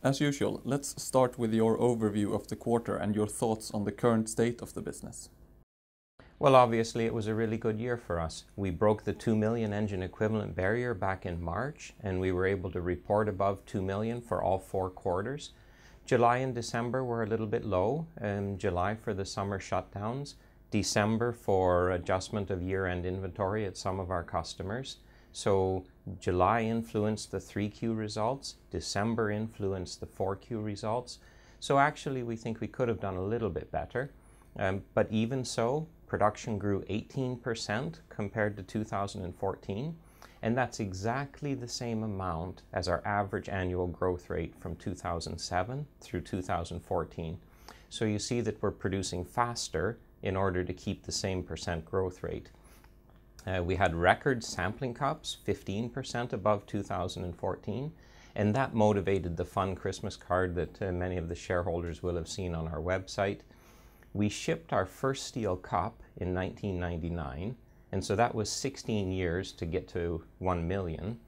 As usual, let's start with your overview of the quarter and your thoughts on the current state of the business. Well, obviously it was a really good year for us. We broke the 2 million engine equivalent barrier back in March, and we were able to report above 2 million for all 4 quarters. July and December were a little bit low. July for the summer shutdowns, December for adjustment of year-end inventory at some of our customers. So July influenced the 3Q results, December influenced the 4Q results. So actually we think we could have done a little bit better. But even so, production grew 18% compared to 2014, and that's exactly the same amount as our average annual growth rate from 2007 through 2014. So you see that we're producing faster in order to keep the same percent growth rate. We had record sampling cups, 15% above 2014, and that motivated the fun Christmas card that many of the shareholders will have seen on our website. We shipped our first steel cup in 1999, and so that was 16 years to get to 1 million,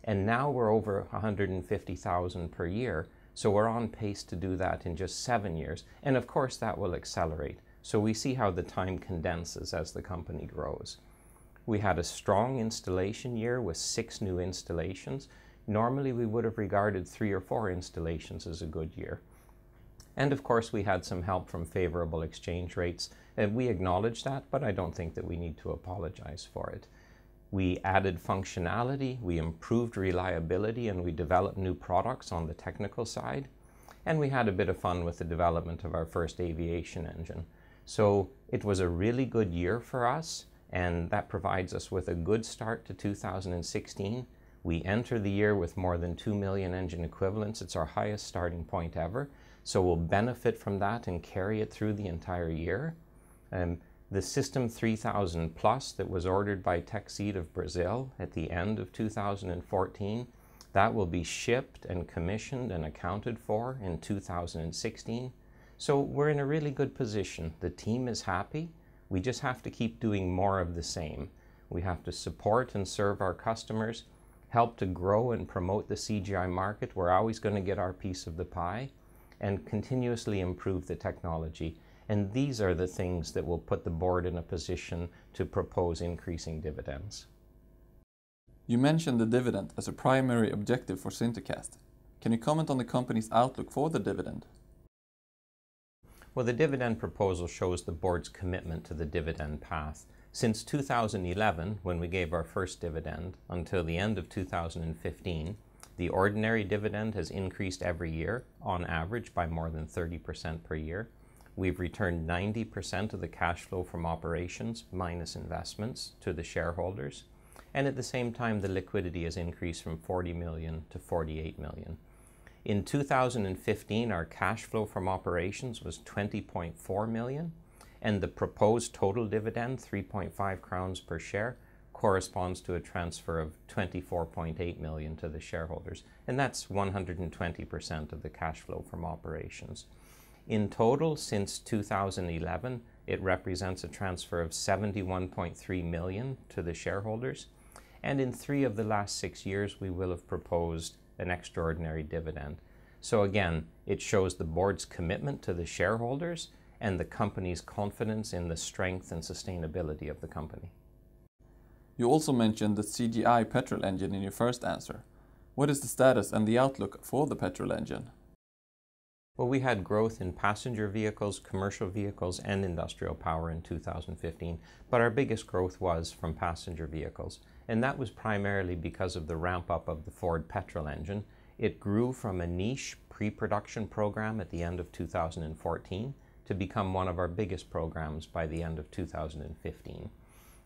and now we're over 150,000 per year, so we're on pace to do that in just 7 years, and of course that will accelerate. So we see how the time condenses as the company grows. We had a strong installation year with 6 new installations. Normally we would have regarded 3 or 4 installations as a good year. And of course we had some help from favorable exchange rates. We acknowledge that, but I don't think that we need to apologize for it. We added functionality, we improved reliability, and we developed new products on the technical side. And we had a bit of fun with the development of our first aviation engine. So it was a really good year for us, and that provides us with a good start to 2016. We enter the year with more than 2 million engine equivalents. It's our highest starting point ever. So we'll benefit from that and carry it through the entire year. The System 3000 Plus that was ordered by Techseed of Brazil at the end of 2014, that will be shipped and commissioned and accounted for in 2016. So we're in a really good position. The team is happy. We just have to keep doing more of the same. We have to support and serve our customers, help to grow and promote the CGI market. We're always going to get our piece of the pie, and continuously improve the technology. And these are the things that will put the board in a position to propose increasing dividends. You mentioned the dividend as a primary objective for SinterCast. Can you comment on the company's outlook for the dividend? Well, the dividend proposal shows the board's commitment to the dividend path. Since 2011, when we gave our first dividend, until the end of 2015, the ordinary dividend has increased every year, on average by more than 30% per year. We've returned 90% of the cash flow from operations minus investments to the shareholders. And at the same time, the liquidity has increased from 40 million to 48 million. In 2015, our cash flow from operations was 20.4 million, and the proposed total dividend, 3.5 crowns per share, corresponds to a transfer of 24.8 million to the shareholders, and that's 120% of the cash flow from operations. In total, since 2011, it represents a transfer of 71.3 million to the shareholders, and in 3 of the last 6 years we will have proposed an extraordinary dividend. So again, it shows the board's commitment to the shareholders and the company's confidence in the strength and sustainability of the company. You also mentioned the CGI Petrol engine in your first answer. What is the status and the outlook for the petrol engine? Well, we had growth in passenger vehicles, commercial vehicles, and industrial power in 2015, but our biggest growth was from passenger vehicles, and that was primarily because of the ramp-up of the Ford petrol engine. It grew from a niche pre-production program at the end of 2014 to become one of our biggest programs by the end of 2015.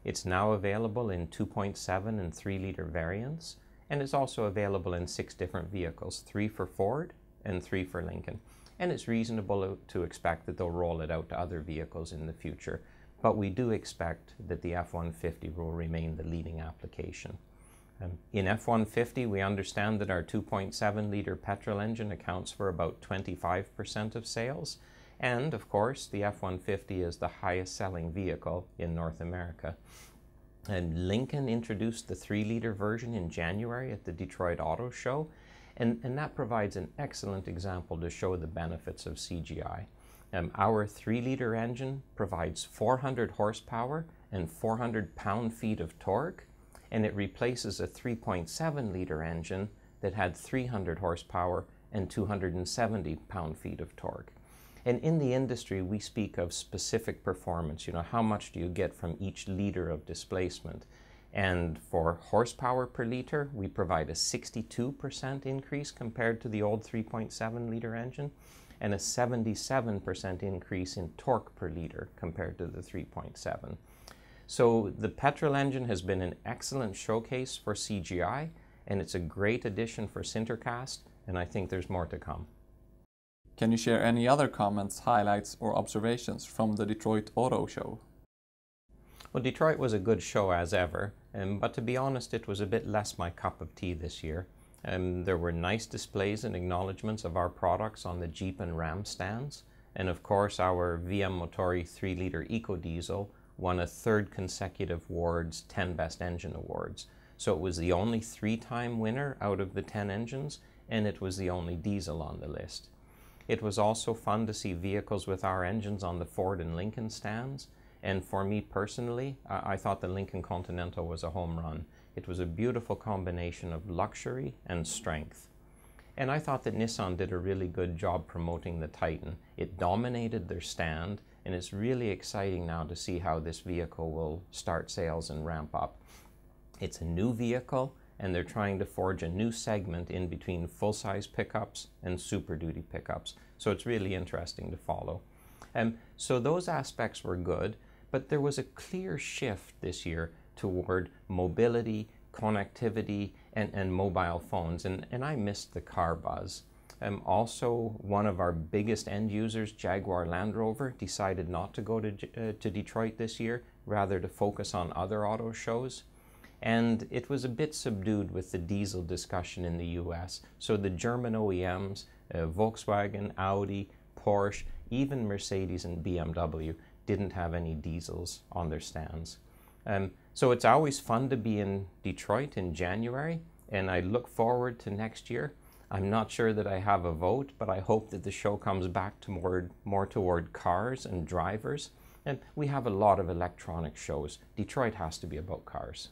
It's now available in 2.7 and 3-liter variants, and it's also available in 6 different vehicles, 3 for Ford and 3 for Lincoln. And it's reasonable to expect that they'll roll it out to other vehicles in the future, but we do expect that the F-150 will remain the leading application. In F-150, we understand that our 2.7-liter petrol engine accounts for about 25% of sales, and of course the F-150 is the highest selling vehicle in North America. And Lincoln introduced the 3-liter version in January at the Detroit Auto Show, And that provides an excellent example to show the benefits of CGI. Our 3-liter engine provides 400 horsepower and 400 pound-feet of torque, and it replaces a 3.7-liter engine that had 300 horsepower and 270 pound-feet of torque. And in the industry, we speak of specific performance. You know, how much do you get from each liter of displacement? And for horsepower per liter, we provide a 62% increase compared to the old 3.7-liter engine, and a 77% increase in torque per liter compared to the 3.7. So the petrol engine has been an excellent showcase for CGI, and it's a great addition for SinterCast, and I think there's more to come. Can you share any other comments, highlights, or observations from the Detroit Auto Show? Well, Detroit was a good show as ever, but to be honest, it was a bit less my cup of tea this year. There were nice displays and acknowledgements of our products on the Jeep and Ram stands, and of course our VM Motori 3-liter EcoDiesel won a 3rd consecutive Ward's 10 Best Engine Awards. So it was the only 3-time winner out of the 10 engines, and it was the only diesel on the list. It was also fun to see vehicles with our engines on the Ford and Lincoln stands, and for me personally, I thought the Lincoln Continental was a home run. It was a beautiful combination of luxury and strength. And I thought that Nissan did a really good job promoting the Titan. It dominated their stand, and it's really exciting now to see how this vehicle will start sales and ramp up. It's a new vehicle, and they're trying to forge a new segment in between full-size pickups and Super Duty pickups. So it's really interesting to follow. So those aspects were good, but there was a clear shift this year toward mobility, connectivity, and mobile phones, and I missed the car buzz. Also, one of our biggest end users, Jaguar Land Rover, decided not to go to Detroit this year, rather to focus on other auto shows. And it was a bit subdued with the diesel discussion in the US. So the German OEMs, Volkswagen, Audi, Porsche, even Mercedes and BMW didn't have any diesels on their stands. So it's always fun to be in Detroit in January, and I look forward to next year. I'm not sure that I have a vote, but I hope that the show comes back to more toward cars and drivers. And we have a lot of electronic shows. Detroit has to be about cars.